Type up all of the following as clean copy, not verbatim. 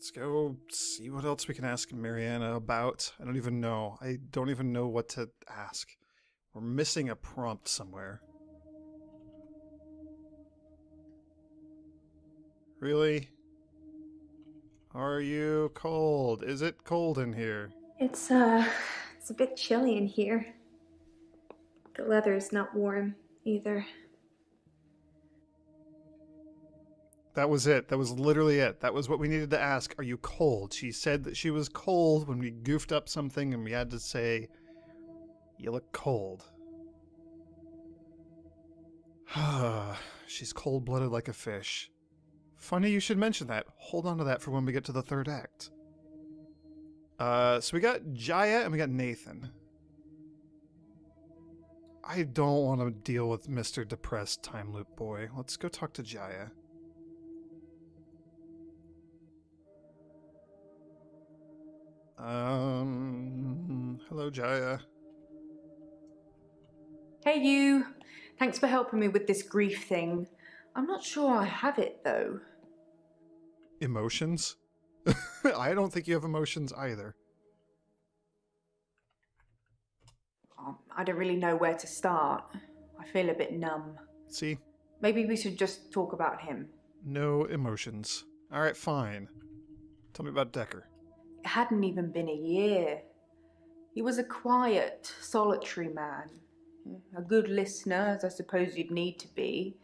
Let's go see what else we can ask Mariana about. I don't even know. I don't even know what to ask. We're missing a prompt somewhere. Really? Are you cold? Is it cold in here? It's a bit chilly in here. The leather's not warm either. That was it. That was literally it. That was what we needed to ask. Are you cold? She said that she was cold when we goofed up something and we had to say, you look cold. She's cold-blooded like a fish. Funny you should mention that. Hold on to that for when we get to the third act. So we got Jaya and we got Nathan. I don't want to deal with Mr. Depressed Time Loop Boy. Let's go talk to Jaya. Hello, Jaya. Hey, you. Thanks for helping me with this grief thing. I'm not sure I have it, though. Emotions? I don't think you have emotions either. I don't really know where to start. I feel a bit numb. See? Maybe we should just talk about him. No emotions. Alright, fine. Tell me about Dekker. It hadn't even been a year. He was a quiet, solitary man. A good listener, as I suppose you'd need to be.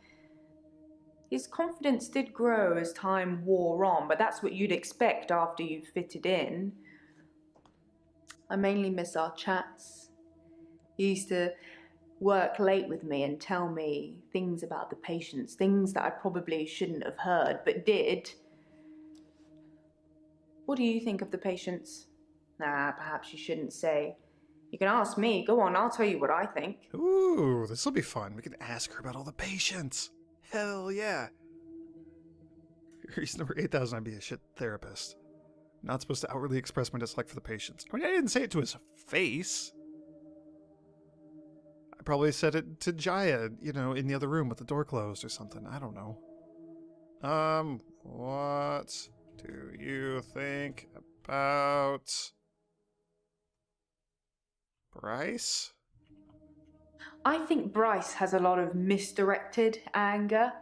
His confidence did grow as time wore on, but that's what you'd expect after you've fitted in. I mainly miss our chats. He used to work late with me and tell me things about the patients, things that I probably shouldn't have heard, but did. What do you think of the patients? Nah, perhaps you shouldn't say. You can ask me. Go on, I'll tell you what I think. Ooh, this'll be fun. We can ask her about all the patients. Hell yeah. Reason number 8,000, I'd be a shit therapist. Not supposed to outwardly express my dislike for the patients. I mean, I didn't say it to his face. I probably said it to Jaya, you know, in the other room with the door closed or something. I don't know. What do you think about Bryce? I think Bryce has a lot of misdirected anger.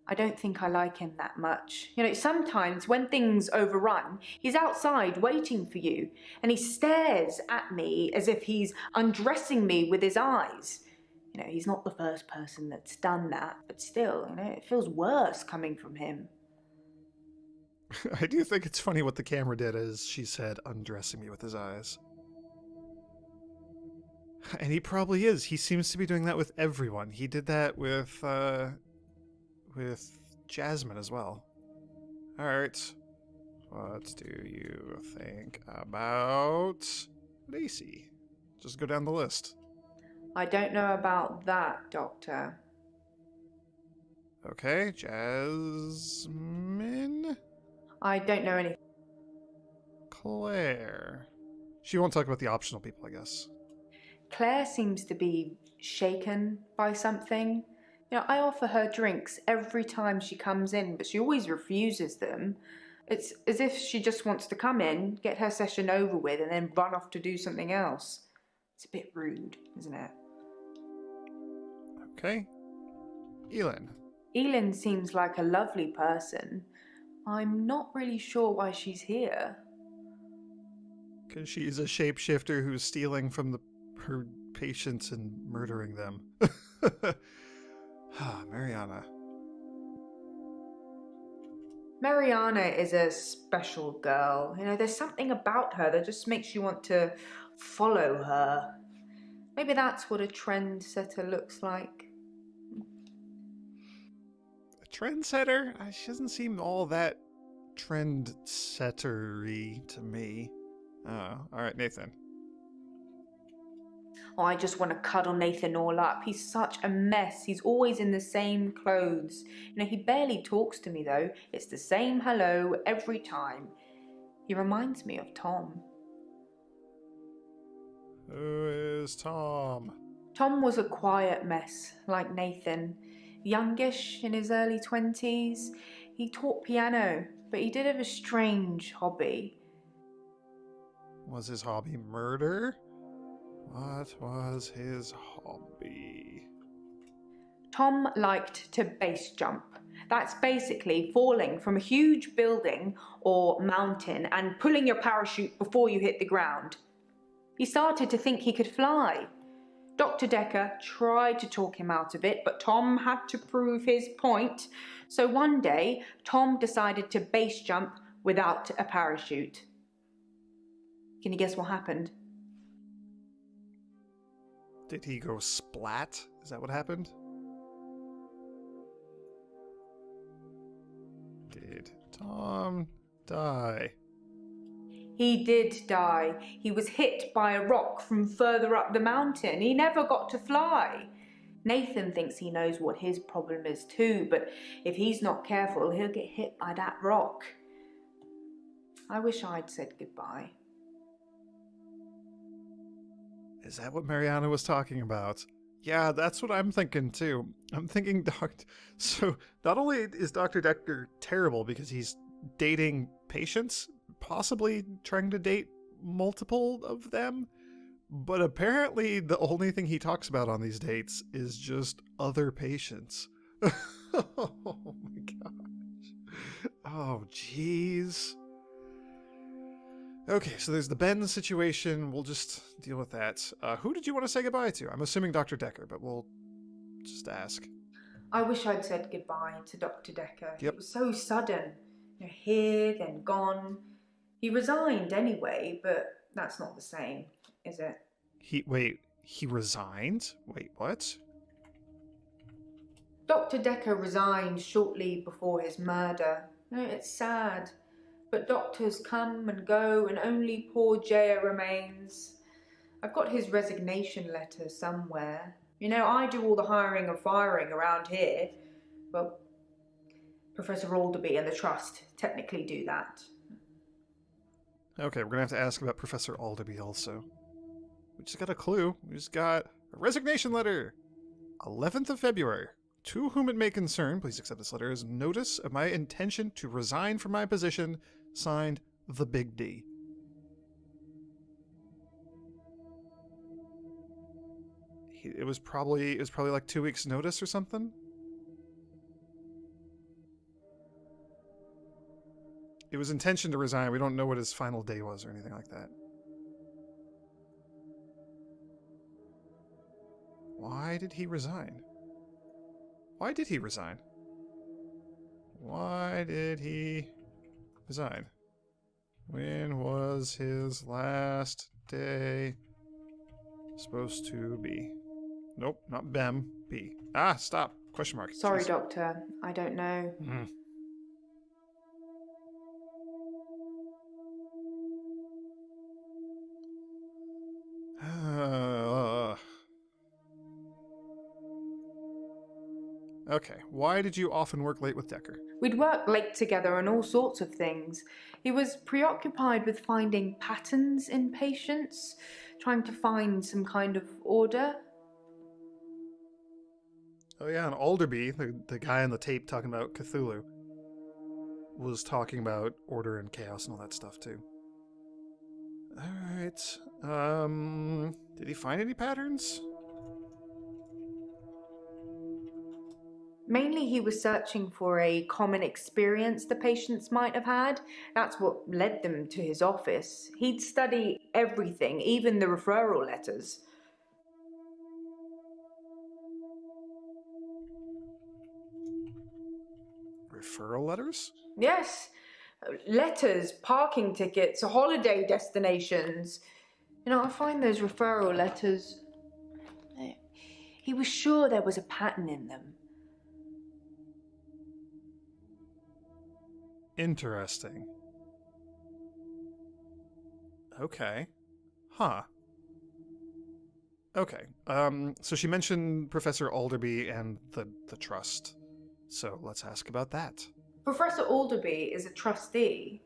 I don't think I like him that much. You know, sometimes when things overrun, he's outside waiting for you, and he stares at me as if he's undressing me with his eyes. You know, he's not the first person that's done that, but still, you know, it feels worse coming from him. I do think it's funny what the camera did as she said, undressing me with his eyes. And he probably is. He seems to be doing that with everyone. He did that with Jasmine as well. Alright. What do you think about Lacey? Just go down the list. I don't know about that, Doctor. Okay, Jasmine? I don't know anything. Claire. She won't talk about the optional people, I guess. Claire seems to be shaken by something. You know, I offer her drinks every time she comes in, but she always refuses them. It's as if she just wants to come in, get her session over with, and then run off to do something else. It's a bit rude, isn't it? Okay. Elin. Elin seems like a lovely person. I'm not really sure why she's here. Because she's a shapeshifter who's stealing from her patients and murdering them. Mariana. Mariana is a special girl. You know, there's something about her that just makes you want to follow her. Maybe that's what a trendsetter looks like. A trendsetter? She doesn't seem all that trendsetter-y to me. Oh, alright, Nathan. Oh, I just want to cuddle Nathan all up. He's such a mess. He's always in the same clothes. You know, he barely talks to me though. It's the same hello every time. He reminds me of Tom. Who is Tom? Tom was a quiet mess, like Nathan. Youngish, in his early 20s. He taught piano, but he did have a strange hobby. Was his hobby murder? What was his hobby? Tom liked to base jump. That's basically falling from a huge building or mountain and pulling your parachute before you hit the ground. He started to think he could fly. Dr. Dekker tried to talk him out of it, but Tom had to prove his point. So one day, Tom decided to base jump without a parachute. Can you guess what happened? Did he go splat? Is that what happened? Did Tom die? He did die. He was hit by a rock from further up the mountain. He never got to fly. Nathan thinks he knows what his problem is too, but if he's not careful, he'll get hit by that rock. I wish I'd said goodbye. Is that what Mariana was talking about? Yeah, that's what I'm thinking too. I'm thinking So not only is Dr. Dekker terrible because he's dating patients, possibly trying to date multiple of them, but apparently the only thing he talks about on these dates is just other patients. Oh my gosh. Oh jeez. Okay, so there's the Ben situation. We'll just deal with that. Who did you want to say goodbye to? I'm assuming Dr. Dekker, but we'll just ask. I wish I'd said goodbye to Dr. Dekker. Yep. It was so sudden. Here, then gone. He resigned anyway, but that's not the same, is it? He resigned? Wait, what? Dr. Dekker resigned shortly before his murder. It's sad. But doctors come and go, and only poor Jaya remains. I've got his resignation letter somewhere. I do all the hiring and firing around here. Well, Professor Alderby and the Trust technically do that. Okay, we're gonna have to ask about Professor Alderby also. We just got a clue. We just got a resignation letter. 11th of February. To whom it may concern, please accept this letter as notice of my intention to resign from my position. Signed, the Big D. It was probably like 2 weeks' notice or something. It was intention to resign. We don't know what his final day was or anything like that. Why did he resign? Why did he resign? Why did he resign? When was his last day supposed to be? Nope, not Bem. B. Ah, stop. Question mark. Sorry, Jeez. Doctor. I don't know. Okay, why did you often work late with Dekker? We'd work late together on all sorts of things. He was preoccupied with finding patterns in patients, trying to find some kind of order. Oh yeah, and Alderby, the guy on the tape talking about Cthulhu, was talking about order and chaos and all that stuff too. Alright, did he find any patterns? Mainly he was searching for a common experience the patients might have had. That's what led them to his office. He'd study everything, even the referral letters. Referral letters? Yes, letters, parking tickets, holiday destinations. I find those referral letters. He was sure there was a pattern in them. Interesting. Okay. Huh. Okay. So she mentioned Professor Alderby and the trust. So let's ask about that. Professor Alderby is a trustee.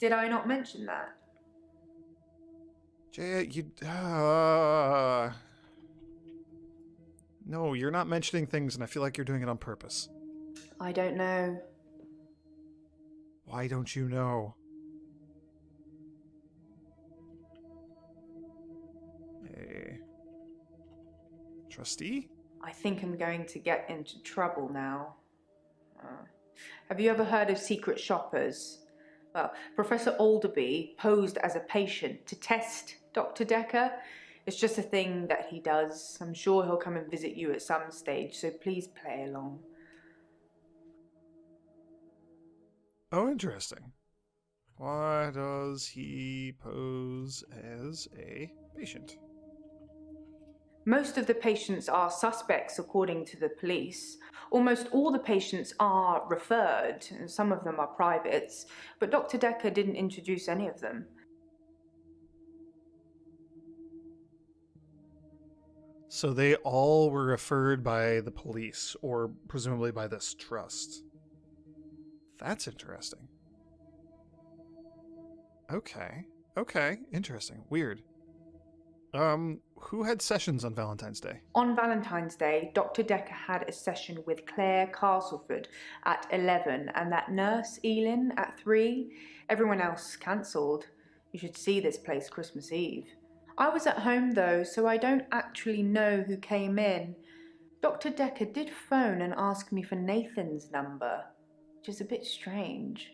Did I not mention that? Jaya, No, you're not mentioning things, and I feel like you're doing it on purpose. I don't know. Why don't you know? A trustee? I think I'm going to get into trouble now. Have you ever heard of secret shoppers? Well, Professor Alderby posed as a patient to test Dr. Dekker. It's just a thing that he does. I'm sure he'll come and visit you at some stage, so please play along. Oh, interesting. Why does he pose as a patient? Most of the patients are suspects, according to the police. Almost all the patients are referred, and some of them are privates, but Dr. Dekker didn't introduce any of them. So they all were referred by the police, or presumably by this trust. That's interesting. Okay, interesting. Weird. Who had sessions on Valentine's Day? On Valentine's Day, Dr. Dekker had a session with Claire Castleford at 11 and that nurse, Elin, at 3. Everyone else cancelled. You should see this place Christmas Eve. I was at home though, so I don't actually know who came in. Dr. Dekker did phone and ask me for Nathan's number, which is a bit strange.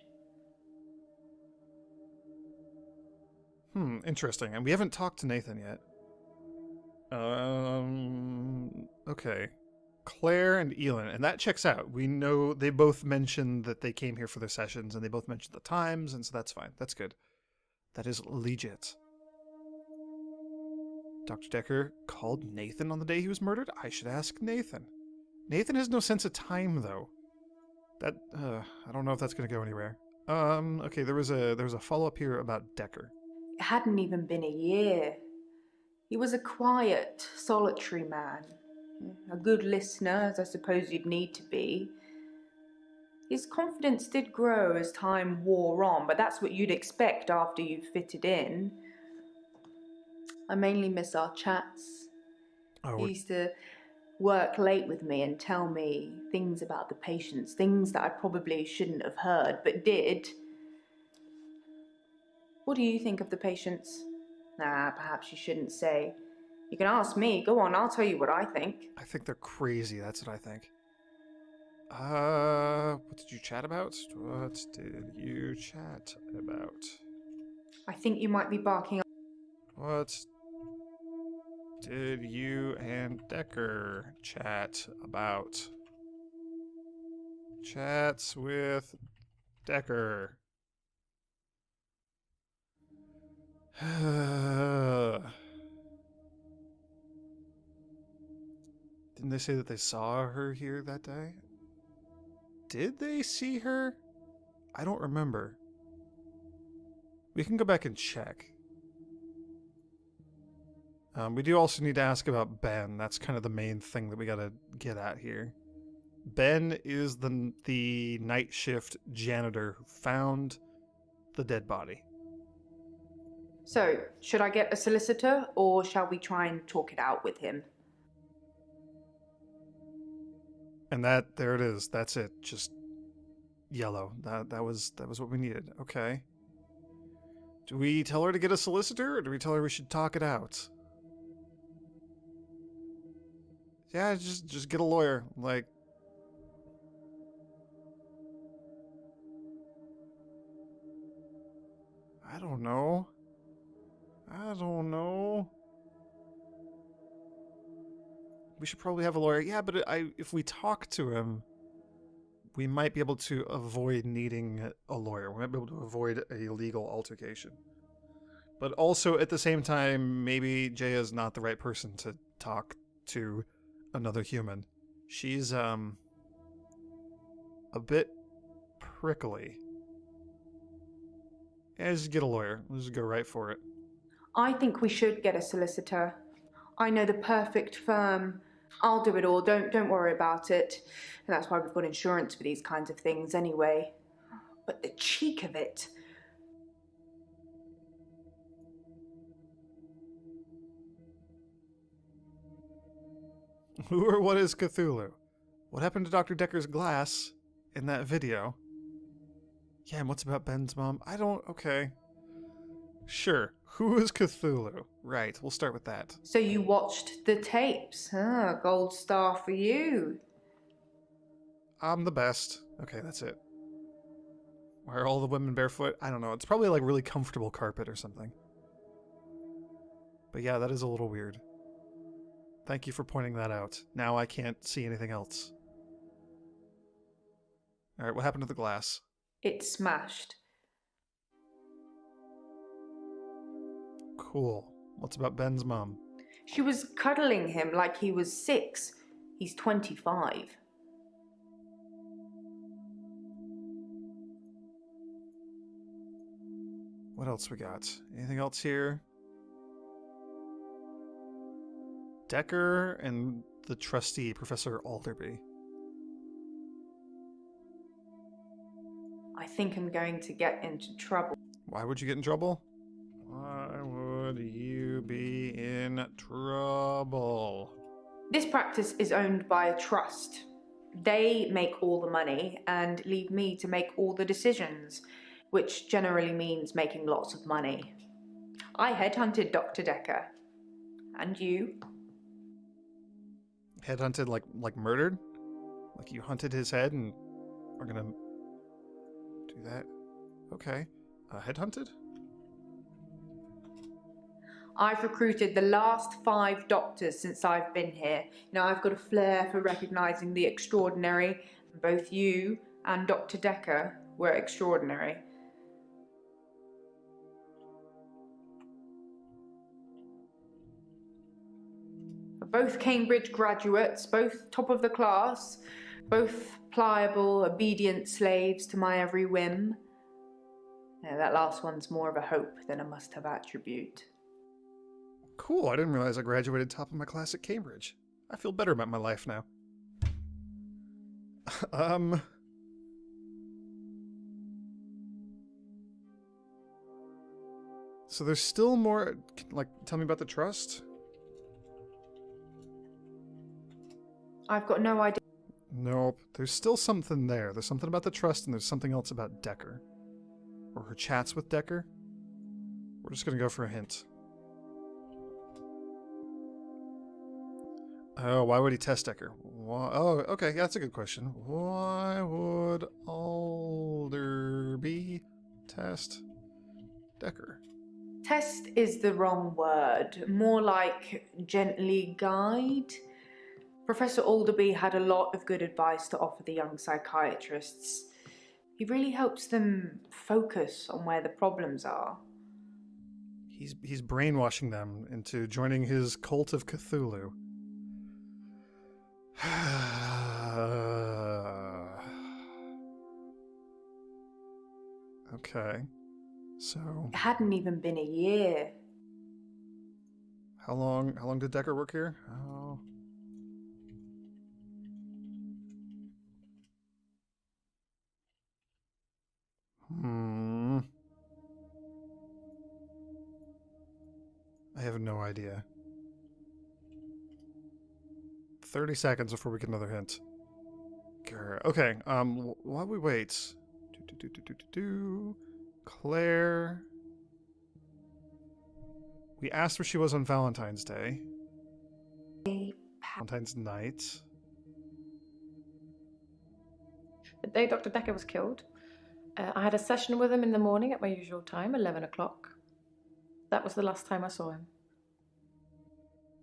Interesting. And we haven't talked to Nathan yet. Okay. Claire and Elin, and that checks out. We know they both mentioned that they came here for their sessions, and they both mentioned the times, and so that's fine. That's good. That is legit. Dr. Dekker called Nathan on the day he was murdered? I should ask Nathan. Nathan has no sense of time, though. I don't know if that's going to go anywhere. Okay, there was a follow-up here about Dekker. It hadn't even been a year. He was a quiet, solitary man. A good listener, as I suppose you'd need to be. His confidence did grow as time wore on, but that's what you'd expect after you've fitted in. I mainly miss our chats. He used to work late with me and tell me things about the patients, things that I probably shouldn't have heard, but did. What do you think of the patients? Nah, perhaps you shouldn't say. You can ask me. Go on, I'll tell you what I think. I think they're crazy, that's what I think. What did you chat about? What did you chat about? I think you might be barking. What did you and Dekker chat about? Chats with Dekker. Didn't they say that they saw her here that day? Did they see her? I don't remember. We can go back and check. We do also need to ask about Ben. That's kind of the main thing that we gotta get at here. Ben is the night shift janitor who found the dead body. So, should I get a solicitor, or shall we try and talk it out with him? And there it is. That's it. Just yellow. That was what we needed. Okay. Do we tell her to get a solicitor, or do we tell her we should talk it out? Yeah, just get a lawyer. Like, I don't know. We should probably have a lawyer. Yeah, but if we talk to him, we might be able to avoid needing a lawyer. We might be able to avoid a legal altercation. But also, at the same time, maybe Jaya is not the right person to talk to another human. She's, a bit prickly. Yeah, just get a lawyer. Let's just go right for it. I think we should get a solicitor. I know the perfect firm. I'll do it all. Don't worry about it. And that's why we've got insurance for these kinds of things anyway. But the cheek of it. Who or what is Cthulhu? What happened to Dr. Dekker's glass in that video? Yeah, and what's about Ben's mom? I don't... Okay. Sure. Who is Cthulhu? Right, we'll start with that. So you watched the tapes. Gold star for you. I'm the best. Okay, that's it. Why are all the women barefoot? I don't know. It's probably like really comfortable carpet or something. But yeah, that is a little weird. Thank you for pointing that out. Now I can't see anything else. Alright, what happened to the glass? It smashed. Cool. What's about Ben's mom? She was cuddling him like he was 6. He's 25. What else we got? Anything else here? Dekker and the trustee, Professor Alderby. I think I'm going to get into trouble. Why would you get in trouble? Why would you be in trouble? This practice is owned by a trust. They make all the money and leave me to make all the decisions, which generally means making lots of money. I headhunted Dr. Dekker. And you? Headhunted like murdered? Like you hunted his head and are gonna do that? Okay. Headhunted? I've recruited the last 5 doctors since I've been here. I've got a flair for recognising the extraordinary. Both you and Dr. Dekker were extraordinary. Both Cambridge graduates, both top of the class, both pliable, obedient slaves to my every whim. That last one's more of a hope than a must-have attribute. Cool, I didn't realize I graduated top of my class at Cambridge. I feel better about my life now. So there's still more, like, tell me about the trust? I've got no idea. Nope, there's still something there. There's something about the trust and there's something else about Dekker. Or her chats with Dekker. We're just gonna go for a hint. Oh, why would he test Dekker? Why, oh, okay, yeah, that's a good question. Why would Alderby test Dekker? Test is the wrong word. More like gently guide. Professor Alderby had a lot of good advice to offer the young psychiatrists. He really helps them focus on where the problems are. He's brainwashing them into joining his cult of Cthulhu. Okay. So It hadn't even been a year. how long did Dekker work here? Oh. I have no idea. 30 seconds before we get another hint. Grr. Okay, while we wait. Claire. We asked where she was on Valentine's Day. Valentine's night. The day Dr. Dekker was killed, I had a session with him in the morning at my usual time, 11 o'clock. That was the last time I saw him.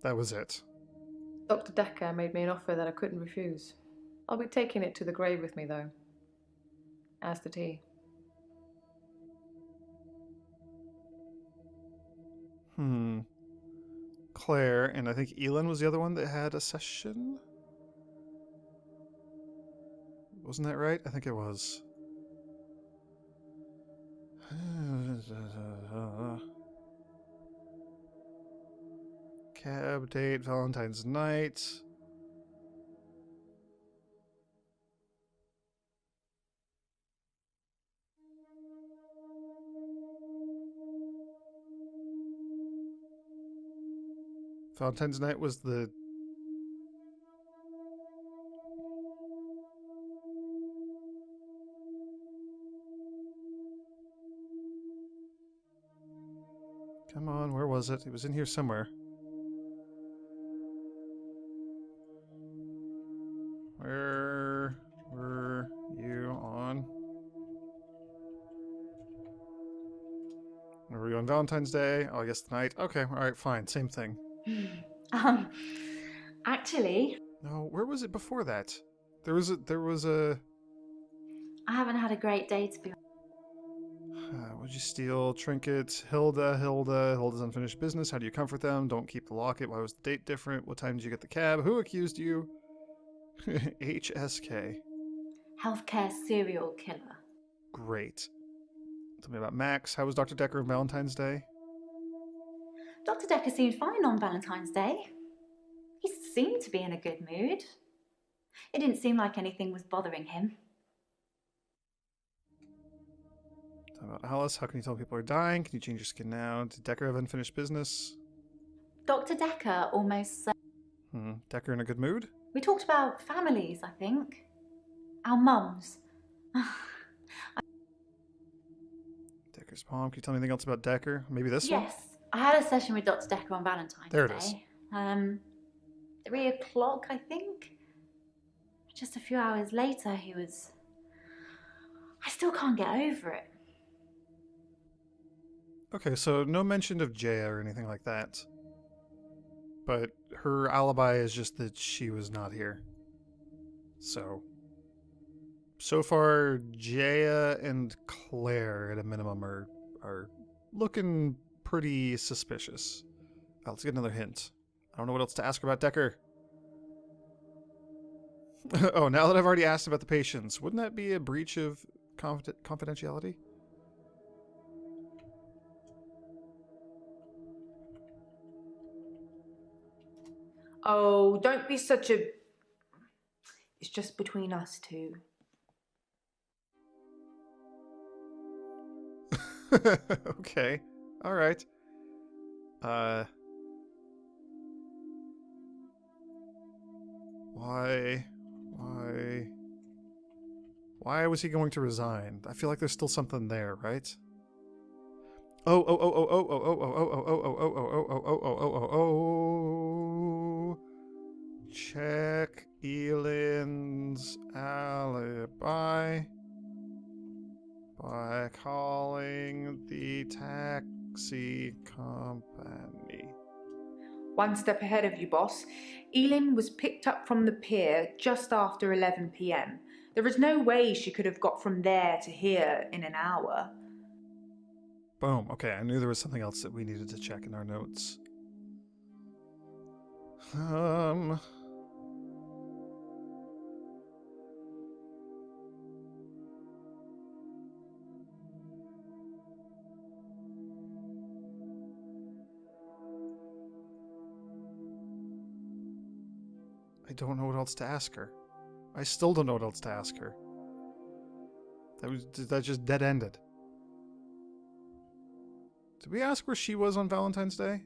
That was it. Dr. Dekker made me an offer that I couldn't refuse. I'll be taking it to the grave with me, though. As did he. Claire, and I think Elin was the other one that had a session? Wasn't that right? I think it was. Cab date, Valentine's night. Valentine's night was the... Come on, where was it? It was in here somewhere. Where were you on? Where were you on Valentine's Day? Oh, I guess tonight. Okay, alright, fine. Same thing. Um, actually, No, where was it before that? There was a I haven't had a great day to be what'd you steal? Trinkets. Hilda's unfinished business. How do you comfort them? Don't keep the locket. Why was the date different? What time did you get the cab? Who accused you? HSK. healthcare serial killer. Great. Tell me about Max. How was Dr. Dekker on Valentine's Day? Dr. Dekker seemed fine on Valentine's Day. He seemed to be in a good mood. It didn't seem like anything was bothering him. Tell me about Alice. How can you tell people are dying? Can you change your skin now? Did Dekker have unfinished business? Dr. Dekker almost. Dekker in a good mood? We talked about families, I think. Our mums. Dekker's mom. Can you tell me anything else about Dekker? Maybe this one? Yes, I had a session with Dr. Dekker on Valentine's There it Day. is. 3 o'clock, I think. Just a few hours later, he was. I still can't get over it. Okay, so no mention of Jaya or anything like that. But her alibi is just that she was not here. So far, Jaya and Claire, at a minimum, are looking pretty suspicious. Let's get another hint. I don't know what else to ask about Dekker. Oh, now that I've already asked about the patients, wouldn't that be a breach of confidentiality? Oh, don't be such a... It's just between us two. Okay. All right. Why was he going to resign? I feel like there's still something there, right? Oh. Check Elin's alibi by calling the taxi company. One step ahead of you, boss. Elin was picked up from the pier just after 11 p.m. There is no way she could have got from there to here in an hour. Boom. Okay, I knew there was something else that we needed to check in our notes. I don't know what else to ask her. I still don't know what else to ask her. That just dead-ended. Did we ask where she was on Valentine's Day?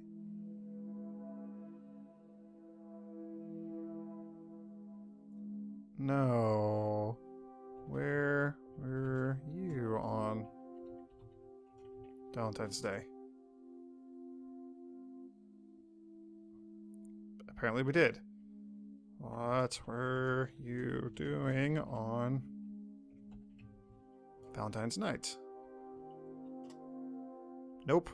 No. Where were you on Valentine's Day? Apparently we did. What were you doing on Valentine's night? Nope.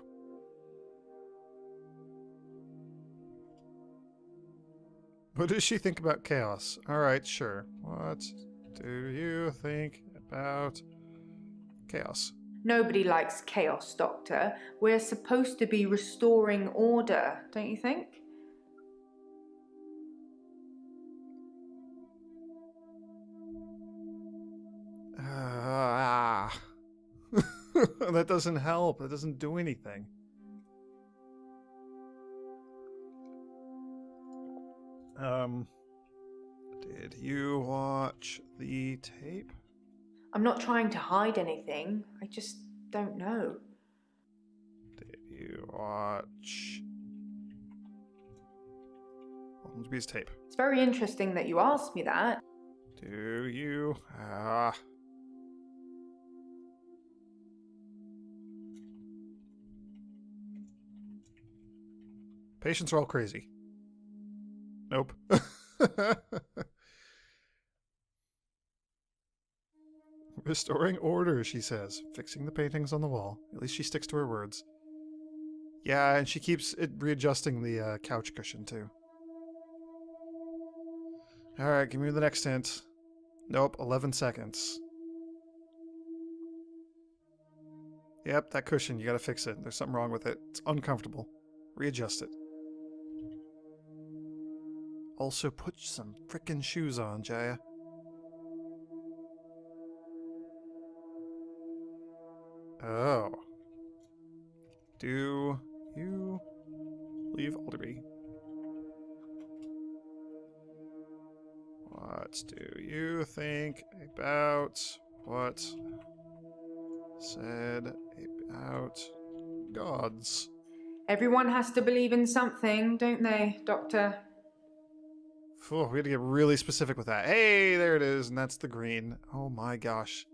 What does she think about chaos? Alright, sure. What do you think about chaos? Nobody likes chaos, Doctor. We're supposed to be restoring order, don't you think? That doesn't help. That doesn't do anything. Did you watch the tape? I'm not trying to hide anything. I just don't know. Did you watch Holmesby's tape? It's very interesting that you asked me that. Do you? Patients are all crazy. Nope. Restoring order, she says, fixing the paintings on the wall. At least she sticks to her words. Yeah, and she keeps readjusting the couch cushion, too. Alright, give me the next hint. Nope, 11 seconds. Yep, that cushion, you gotta fix it. There's something wrong with it. It's uncomfortable. Readjust it. Also, put some frickin' shoes on, Jaya. Oh. Do you leave Alderby? What do you think about what said about gods? Everyone has to believe in something, don't they, Doctor? Oh, we had to get really specific with that. Hey, there it is, and that's the green. Oh my gosh.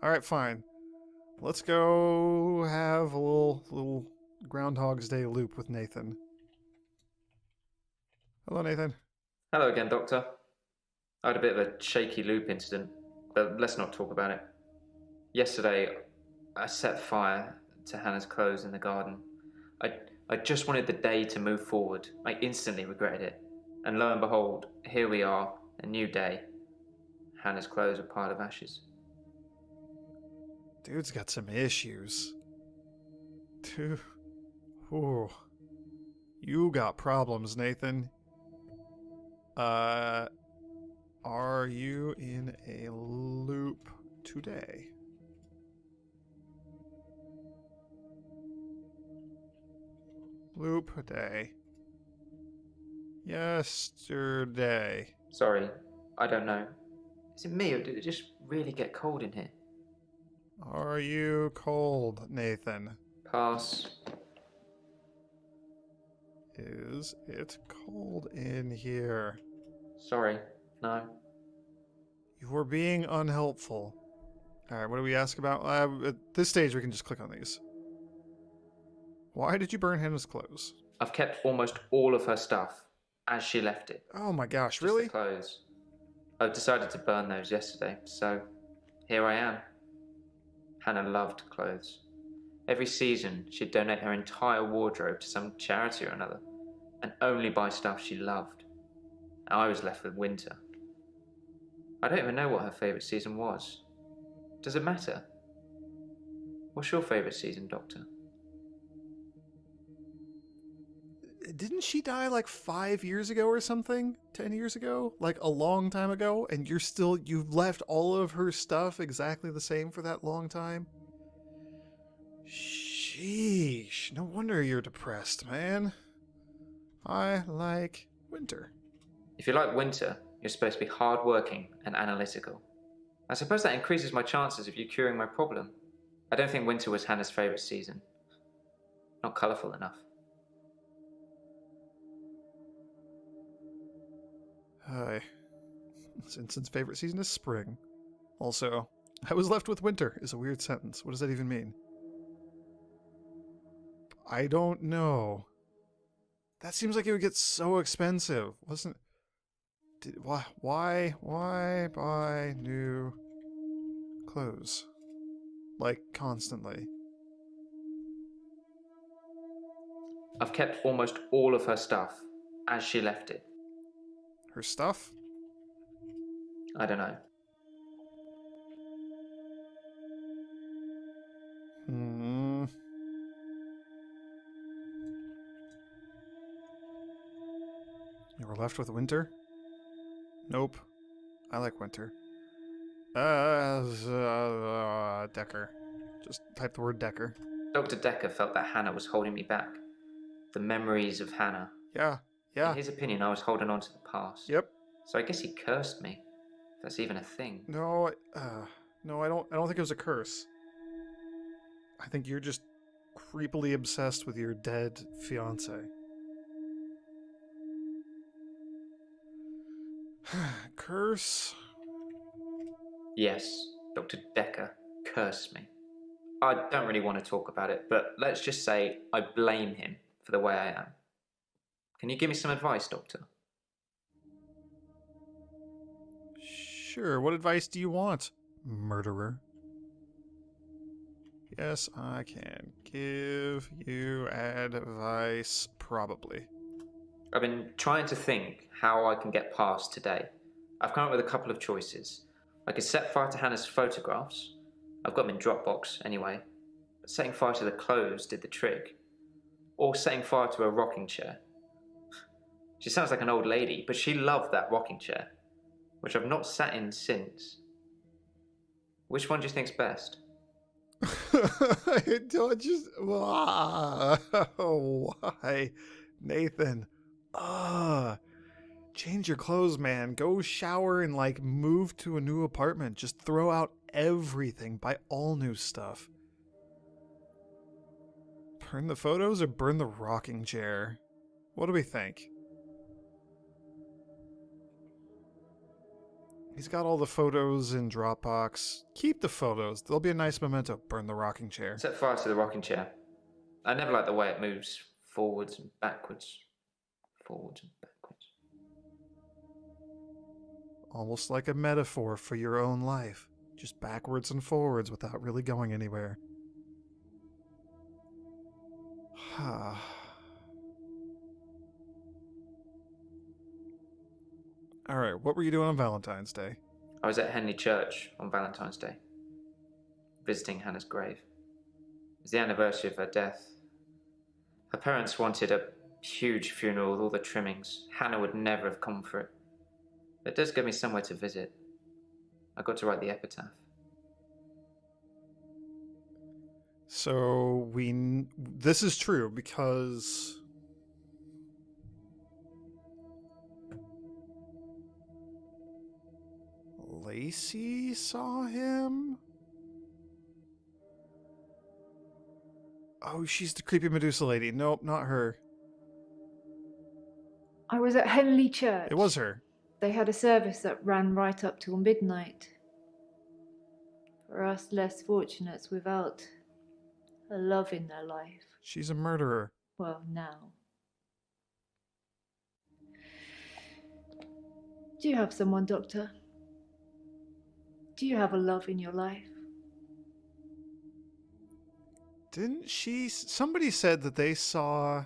Alright, fine. Let's go have a little Groundhog's Day loop with Nathan. Hello, Nathan. Hello again, Doctor. I had a bit of a shaky loop incident, but let's not talk about it. Yesterday, I set fire to Hannah's clothes in the garden. I just wanted the day to move forward. I instantly regretted it. And lo and behold, here we are, a new day. Hannah's clothes are piled of ashes. Dude's got some issues. Dude. Ooh. You got problems, Nathan. Are you in a loop today? Loop day. Yesterday. Sorry, I don't know. Is it me or did it just really get cold in here? Are you cold, Nathan? Pass. Is it cold in here? Sorry, no. You were being unhelpful. Alright, what do we ask about? At this stage, we can just click on these. Why did you burn Hannah's clothes? I've kept almost all of her stuff as she left it. Oh my gosh, Just really? the clothes. I decided to burn those yesterday, so here I am. Hannah loved clothes. Every season, she'd donate her entire wardrobe to some charity or another, and only buy stuff she loved. I was left with winter. I don't even know what her favourite season was. Does it matter? What's your favourite season, Doctor? Didn't she die like 5 years ago or something? 10 years ago? Like a long time ago? And you've left all of her stuff exactly the same for that long time? Sheesh. No wonder you're depressed, man. I like winter. If you like winter, you're supposed to be hard-working and analytical. I suppose that increases my chances of you curing my problem. I don't think winter was Hannah's favourite season. Not colourful enough. Hi. Vincent's favorite season is spring. Also, I was left with winter is a weird sentence. What does that even mean? I don't know. That seems like it would get so expensive, wasn't it? Why buy new clothes? Like, constantly. I've kept almost all of her stuff as she left it. Her stuff? I don't know. You were left with winter? Nope. I like winter. Dekker. Just type the word Dekker. Dr. Dekker felt that Hannah was holding me back. The memories of Hannah. Yeah. In his opinion, I was holding on to the past. Yep. So I guess he cursed me. If that's even a thing. No, no, I don't think it was a curse. I think you're just creepily obsessed with your dead fiance. Curse? Yes, Dr. Dekker cursed me. I don't really want to talk about it, but let's just say I blame him for the way I am. Can you give me some advice, Doctor? Sure, what advice do you want, murderer? Yes, I can give you advice, probably. I've been trying to think how I can get past today. I've come up with a couple of choices. I could set fire to Hannah's photographs. I've got them in Dropbox anyway. But setting fire to the clothes did the trick. Or setting fire to a rocking chair. She sounds like an old lady, but she loved that rocking chair, which I've not sat in since. Which one do you think's best? Don't just... Why? Nathan. Change your clothes, man. Go shower and, like, move to a new apartment. Just throw out everything. Buy all new stuff. Burn the photos or burn the rocking chair? What do we think? He's got all the photos in Dropbox. Keep the photos. They'll be a nice memento. Burn the rocking chair. Set fire to the rocking chair. I never like the way it moves forwards and backwards. Forwards and backwards. Almost like a metaphor for your own life. Just backwards and forwards without really going anywhere. Alright, what were you doing on Valentine's Day? I was at Henley Church on Valentine's Day, visiting Hannah's grave. It was the anniversary of her death. Her parents wanted a huge funeral with all the trimmings. Hannah would never have come for it. It does give me somewhere to visit. I got to write the epitaph. So this is true because Lacey saw him? Oh, she's the creepy Medusa lady. Nope, not her. I was at Henley Church. It was her. They had a service that ran right up till midnight. For us less fortunates without a love in their life. She's a murderer. Well, now. Do you have someone, Doctor? Do you have a love in your life? Didn't she... Somebody said that they saw...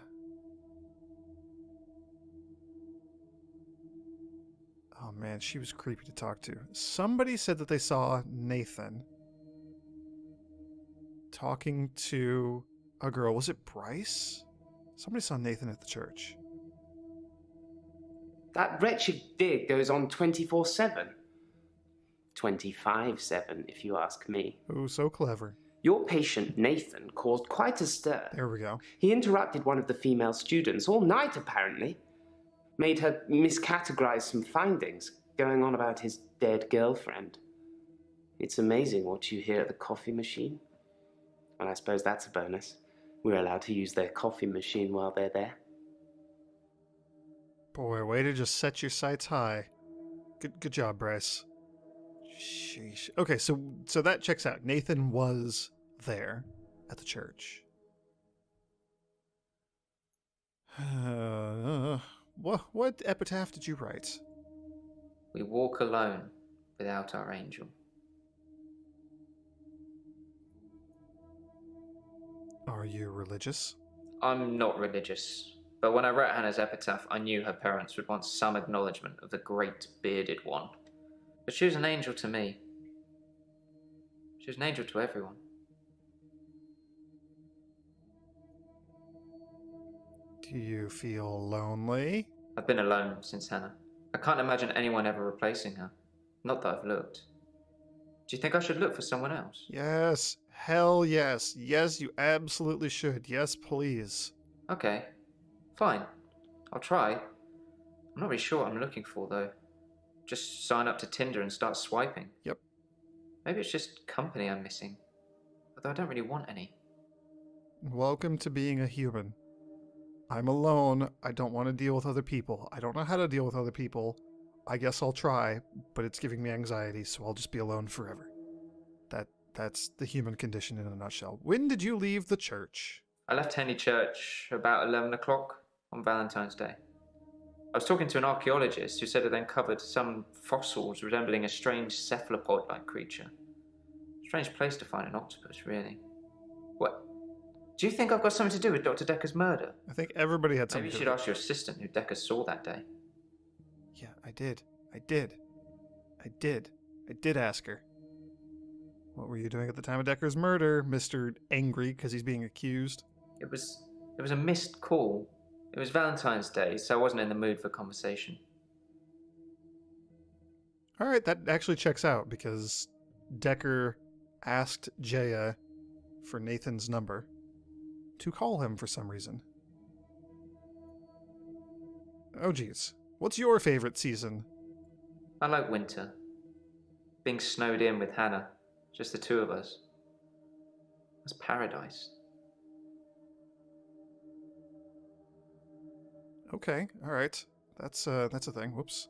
Oh man, she was creepy to talk to. Somebody said that they saw Nathan talking to a girl. Was it Bryce? Somebody saw Nathan at the church. That wretched dig goes on 24/7. 25/7, if you ask me. Oh, so clever. Your patient, Nathan, caused quite a stir. There we go. He interrupted one of the female students all night, apparently. Made her miscategorize some findings, going on about his dead girlfriend. It's amazing what you hear at the coffee machine. Well, I suppose that's a bonus. We're allowed to use their coffee machine while they're there. Boy, way to just set your sights high. Good job, Bryce. Sheesh. Okay, so that checks out. Nathan was there at the church. What epitaph did you write? We walk alone without our angel. Are you religious? I'm not religious, but when I wrote Hannah's epitaph, I knew her parents would want some acknowledgement of the great bearded one. But she was an angel to me. She was an angel to everyone. Do you feel lonely? I've been alone since Hannah. I can't imagine anyone ever replacing her. Not that I've looked. Do you think I should look for someone else? Yes. Hell yes. Yes, you absolutely should. Yes, please. Okay. Fine. I'll try. I'm not really sure what I'm looking for, though. Just sign up to Tinder and start swiping. Yep. Maybe it's just company I'm missing. Although I don't really want any. Welcome to being a human. I'm alone. I don't want to deal with other people. I don't know how to deal with other people. I guess I'll try, but it's giving me anxiety, so I'll just be alone forever. That's the human condition in a nutshell. When did you leave the church? I left Henley Church about 11 o'clock on Valentine's Day. I was talking to an archaeologist who said it uncovered some fossils resembling a strange cephalopod-like creature. Strange place to find an octopus, really. What? Do you think I've got something to do with Dr. Dekker's murder? I think everybody had something Maybe you to should do. ask your assistant who Dekker saw that day. Yeah, I did ask her. What were you doing at the time of Dekker's murder, Mr. Angry because he's being accused? It was a missed call. It was Valentine's Day, so I wasn't in the mood for conversation. All right, that actually checks out because Dekker asked Jaya for Nathan's number to call him for some reason. Oh geez. What's your favorite season? I like winter. Being snowed in with Hannah, just the two of us. That's paradise. Okay, all right. That's a thing. Whoops.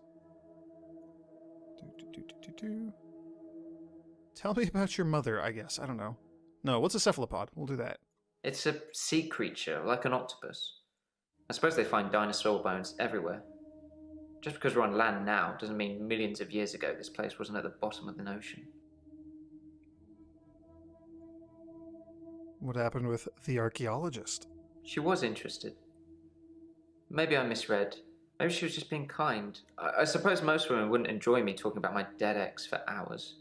Tell me about your mother, I guess. I don't know. No, what's a cephalopod? We'll do that. It's a sea creature, like an octopus. I suppose they find dinosaur bones everywhere. Just because we're on land now doesn't mean millions of years ago this place wasn't at the bottom of the ocean. What happened with the archaeologist? She was interested. Maybe I misread. Maybe she was just being kind. I suppose most women wouldn't enjoy me talking about my dead ex for hours.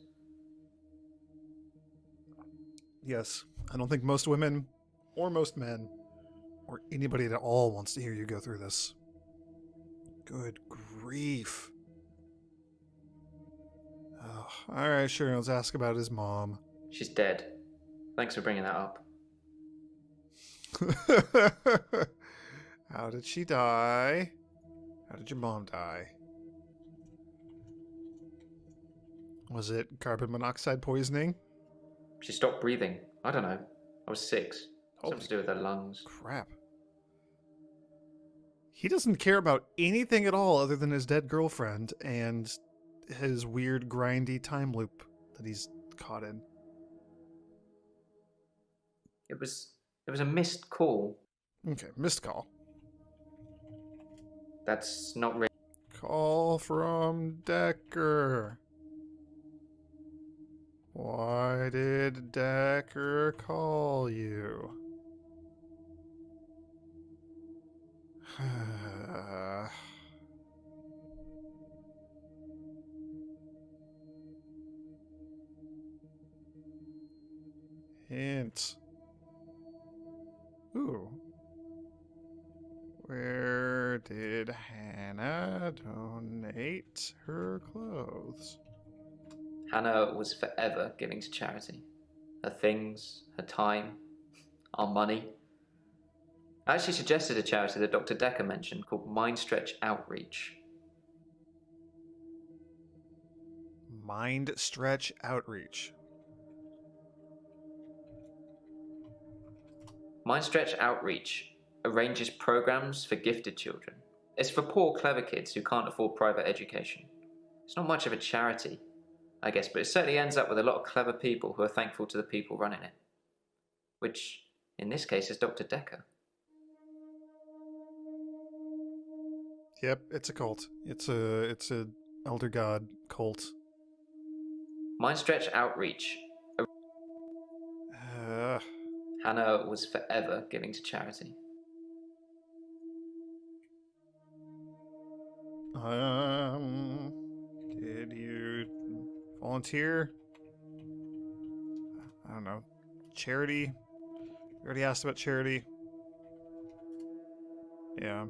Yes, I don't think most women, or most men, or anybody at all wants to hear you go through this. Good grief. Oh, alright, sure, let's ask about his mom. She's dead. Thanks for bringing that up. How did she die? How did your mom die? Was it carbon monoxide poisoning? She stopped breathing. I don't know. I was 6. Something to do with her lungs. Crap. He doesn't care about anything at all other than his dead girlfriend and his weird grindy time loop that he's caught in. It was a missed call. Okay, missed call. That's not really... Call from Dekker. Why did Dekker call you? Hint. Ooh. Where did Hannah donate her clothes? Hannah was forever giving to charity. Her things, her time, our money. I actually suggested a charity that Dr. Dekker mentioned called Mind Stretch Outreach. Mind Stretch Outreach. Mind Stretch Outreach arranges programs for gifted children. It's for poor, clever kids who can't afford private education. It's not much of a charity, I guess, but it certainly ends up with a lot of clever people who are thankful to the people running it. Which, in this case, is Dr. Dekker. Yep, it's a cult. It's a elder god cult. Mind Stretch Outreach. Hannah was forever giving to charity. Did you volunteer? I don't know. Charity? You already asked about charity. Yeah.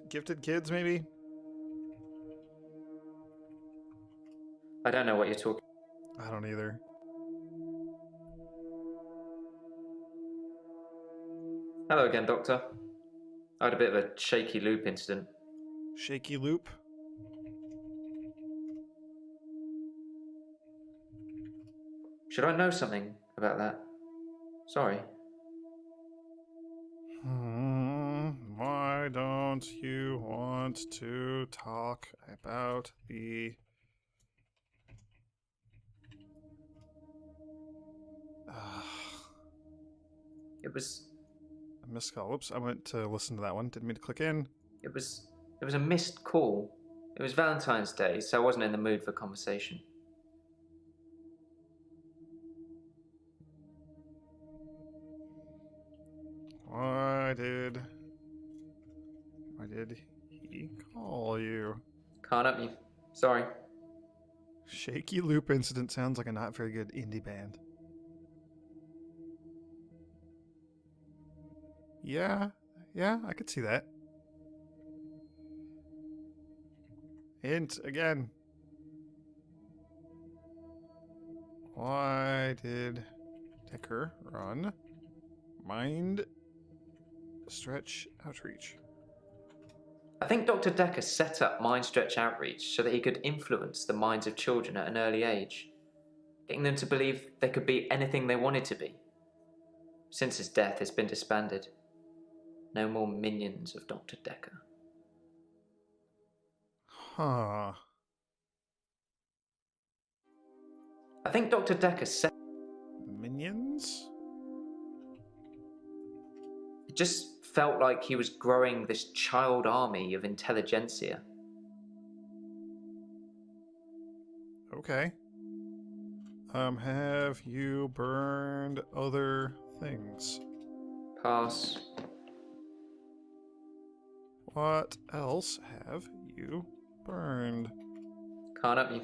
Gifted kids, maybe? I don't know what you're talking. I don't either. Hello again, Doctor. I had a bit of a shaky loop incident. Shaky loop? Should I know something about that? Sorry. Why Why don't you want to talk about the... It was I missed call. Whoops, I went to listen to that one. Didn't mean to click in. it was a missed call. It was Valentine's Day, so I wasn't in the mood for conversation. Why did he call you? Can't help you. Sorry. Shaky Loop Incident sounds like a not very good indie band. Yeah, I could see that. Hint again. Why did Dekker run Mind Stretch Outreach? I think Dr. Dekker set up Mind Stretch Outreach so that he could influence the minds of children at an early age, getting them to believe they could be anything they wanted to be. Since his death, it's been disbanded. No more minions of Dr. Dekker. Huh. I think Dr. Dekker set... Minions? It just felt like he was growing this child army of intelligentsia. Okay. Have you burned other things? Pass. What else have you burned? Can't help you.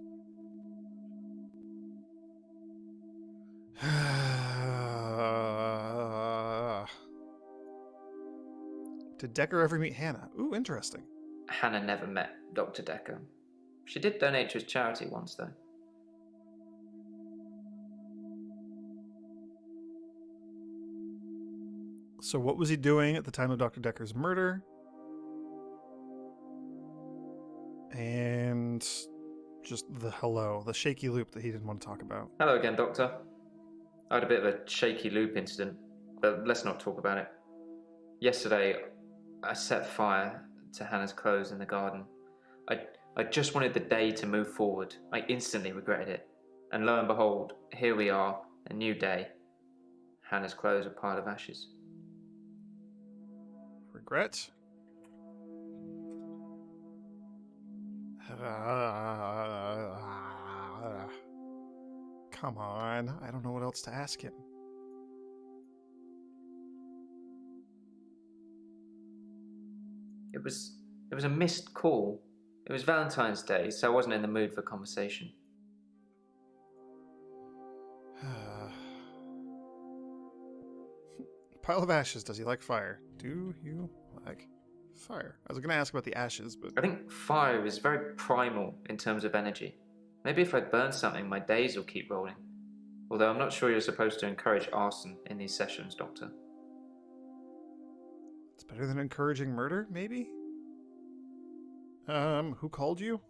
Did Dekker ever meet Hannah? Ooh, interesting. Hannah never met Dr. Dekker. She did donate to his charity once, though. So what was he doing at the time of Dr. Decker's murder? And just the shaky loop that he didn't want to talk about. Hello again, Doctor. I had a bit of a shaky loop incident, but let's not talk about it. Yesterday, I set fire to Hannah's clothes in the garden. I just wanted the day to move forward. I instantly regretted it. And lo and behold, here we are, a new day. Hannah's clothes are a pile of ashes. Regret? Come on, I don't know what else to ask him. It was a missed call. It was Valentine's Day, so I wasn't in the mood for conversation. Pile of ashes. Does he like fire? Do you like fire? I was going to ask about the ashes, but... I think fire is very primal in terms of energy. Maybe if I burn something, my days will keep rolling. Although I'm not sure you're supposed to encourage arson in these sessions, Doctor. It's better than encouraging murder, maybe? Who called you?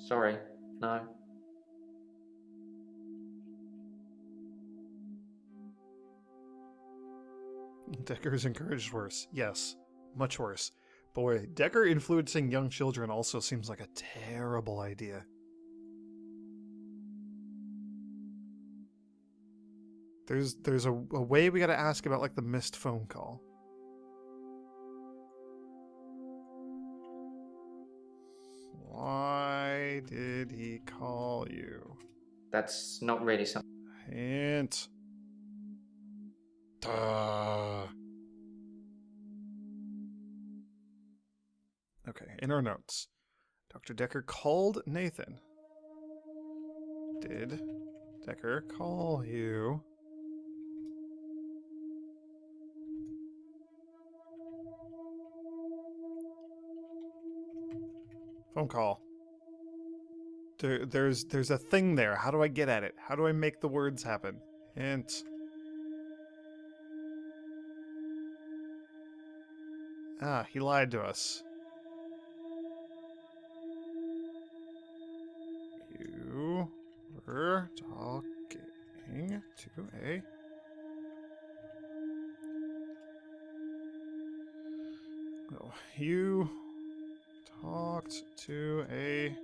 Sorry, no. Dekker's encouraged worse. Yes, much worse. Boy, Dekker influencing young children also seems like a terrible idea. There's a way we gotta ask about, like, the missed phone call. Why did he call you? That's not really something. Hint. Duh. Okay, in our notes. Dr. Dekker called Nathan. Did Dekker call you? Phone call. There's a thing there. How do I get at it? How do I make the words happen? Hint. Ah, he lied to us. You were talking to a... you talked to a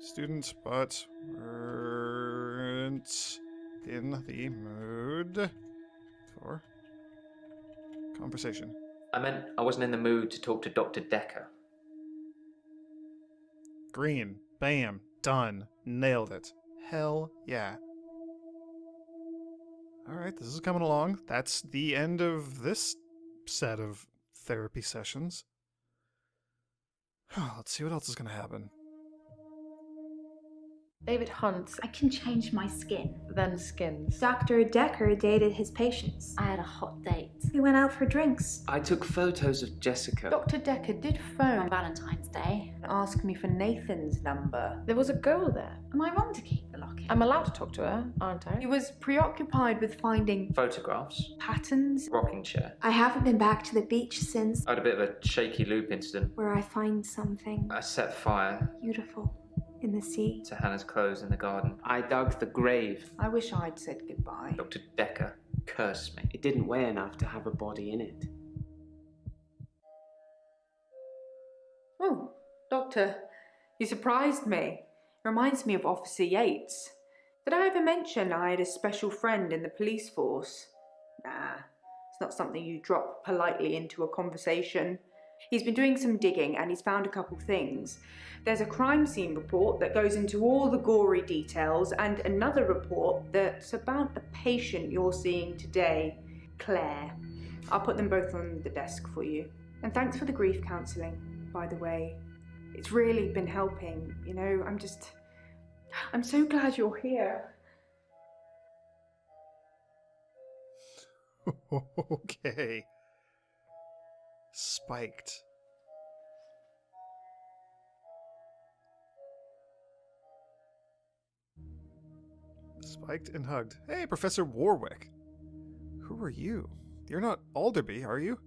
student but weren't in the mood for conversation. I meant I wasn't in the mood to talk to Dr. Dekker. Green. Bam. Done. Nailed it. Hell yeah. Alright, this is coming along. That's the end of this set of therapy sessions. Let's see what else is going to happen. David Hunt, I can change my skin. then Skins. Dr. Dekker dated his patients. I had a hot date We went out for drinks. I took photos of Jessica. Dr. Dekker did on phone Valentine's Day. and ask me for Nathan's number. There was a girl there. Am I wrong to keep the locket? I'm allowed to talk to her, aren't I? He was preoccupied with finding Photographs. patterns. Rocking chair. I haven't been back to the beach since, I had a bit of a shaky loop incident. where I find something I set fire beautiful in the sea. to Hannah's clothes in the garden. I dug the grave. I wish I'd said goodbye. Dr. Dekker cursed me. It didn't weigh enough to have a body in it. Oh, Doctor, you surprised me. Reminds me of Officer Yates. Did I ever mention I had a special friend in the police force? Nah, it's not something you drop politely into a conversation. He's been doing some digging and he's found a couple things. There's a crime scene report that goes into all the gory details and another report that's about the patient you're seeing today, Claire. I'll put them both on the desk for you. And thanks for the grief counselling, by the way. It's really been helping, you know, I'm so glad you're here. Okay. Spiked. Spiked and hugged. Hey, Professor Warwick. Who are you? You're not Alderby, are you?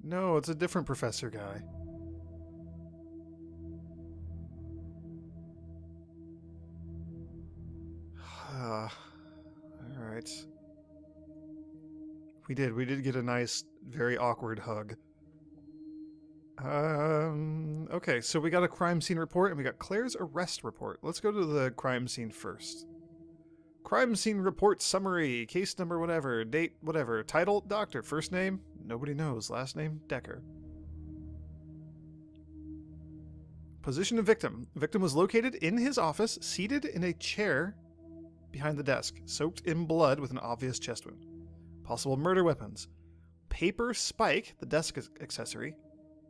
No, it's a different professor guy. Alright. We did get a nice, very awkward hug. Okay, so we got a crime scene report and we got Claire's arrest report. Let's go to the crime scene first. Crime scene report summary, case number whatever, date whatever, title, doctor, first name, nobody knows, last name, Dekker. Position of victim. Victim was located in his office, seated in a chair behind the desk, soaked in blood with an obvious chest wound. Possible murder weapons. Paper spike, the desk accessory,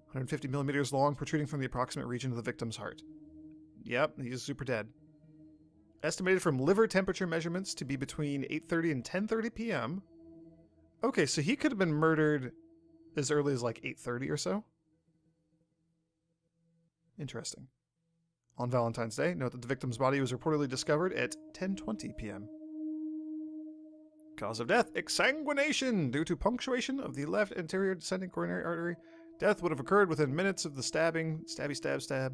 150 millimeters long, protruding from the approximate region of the victim's heart. Yep, he's super dead. Estimated from liver temperature measurements to be between 8:30 and 10:30 p.m. Okay, so he could have been murdered as early as like 8:30 or so. Interesting. On Valentine's Day, note that the victim's body was reportedly discovered at 10:20 p.m. Cause of death, exsanguination due to punctuation of the left anterior descending coronary artery. Death would have occurred within minutes of the stabbing. Stabby stab stab.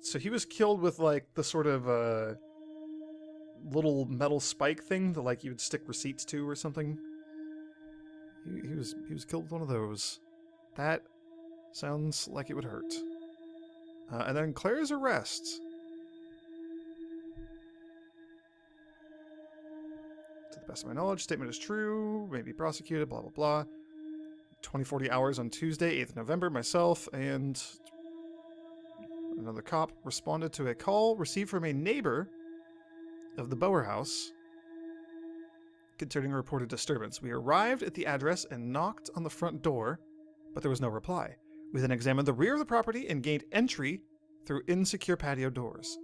So he was killed with like the sort of little metal spike thing that like you would stick receipts to or something. He was killed with one of those. That sounds like it would hurt. And then Claire's arrest. To the best of my knowledge, statement is true, may be prosecuted, blah, blah, blah. 20-40 hours on Tuesday, 8th November, myself and another cop responded to a call received from a neighbor of the Bower House concerning a reported disturbance. We arrived at the address and knocked on the front door, but there was no reply. We then examined the rear of the property and gained entry through insecure patio doors.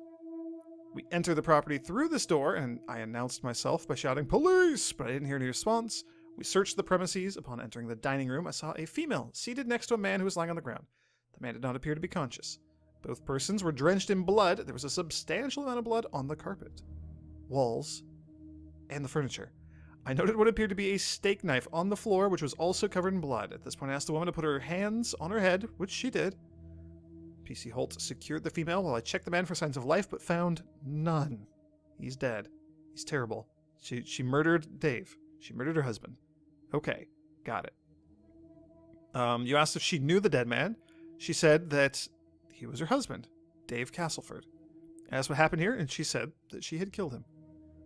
We entered the property through this door, and I announced myself by shouting, "Police!" but I didn't hear any response. We searched the premises. Upon entering the dining room, I saw a female seated next to a man who was lying on the ground. The man did not appear to be conscious. Both persons were drenched in blood. There was a substantial amount of blood on the carpet, walls, and the furniture. I noted what appeared to be a steak knife on the floor, which was also covered in blood. At this point, I asked the woman to put her hands on her head, which she did. PC Holt secured the female while I checked the man for signs of life, but found none. He's dead. He's terrible. She murdered Dave. She murdered her husband. Okay, got it. You asked if she knew the dead man. She said that he was her husband, Dave Castleford. Asked what happened here, and she said that she had killed him.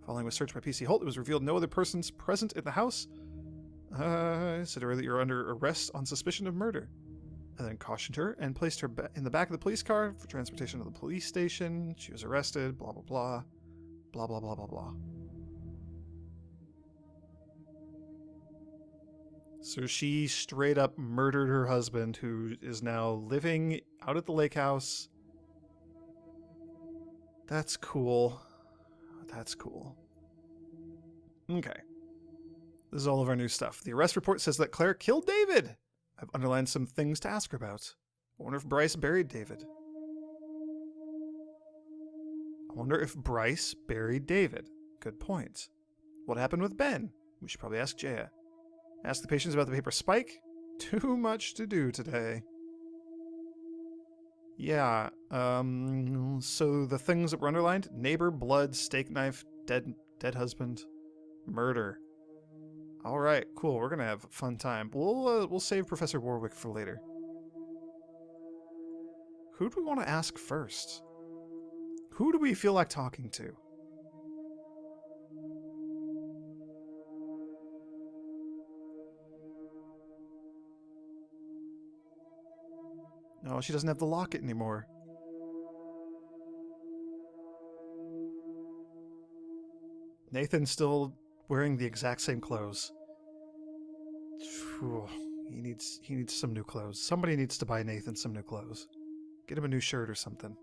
Following a search by PC Holt, it was revealed no other persons present in the house. I said to her that you're under arrest on suspicion of murder. And then cautioned her and placed her in the back of the police car for transportation to the police station. She was arrested, blah, blah, blah. Blah, blah, blah, blah, blah. So she straight up murdered her husband, who is now living out at the lake house. That's cool. That's cool. Okay. This is all of our new stuff. The arrest report says that Claire killed David. I've underlined some things to ask her about. I wonder if Bryce buried David. Good point. What happened with Ben? We should probably ask Jaya. Ask the patients about the paper spike. Too much to do today. Yeah, so the things that were underlined: neighbor, blood, steak knife, dead husband, murder. All right, cool. We're gonna have a fun time. We'll save Professor Warwick for later. Who do we want to ask first? Who do we feel like talking to? No, she doesn't have the locket anymore. Nathan's still wearing the exact same clothes. Phew, he needs some new clothes. Somebody needs to buy Nathan some new clothes. Get him a new shirt or something.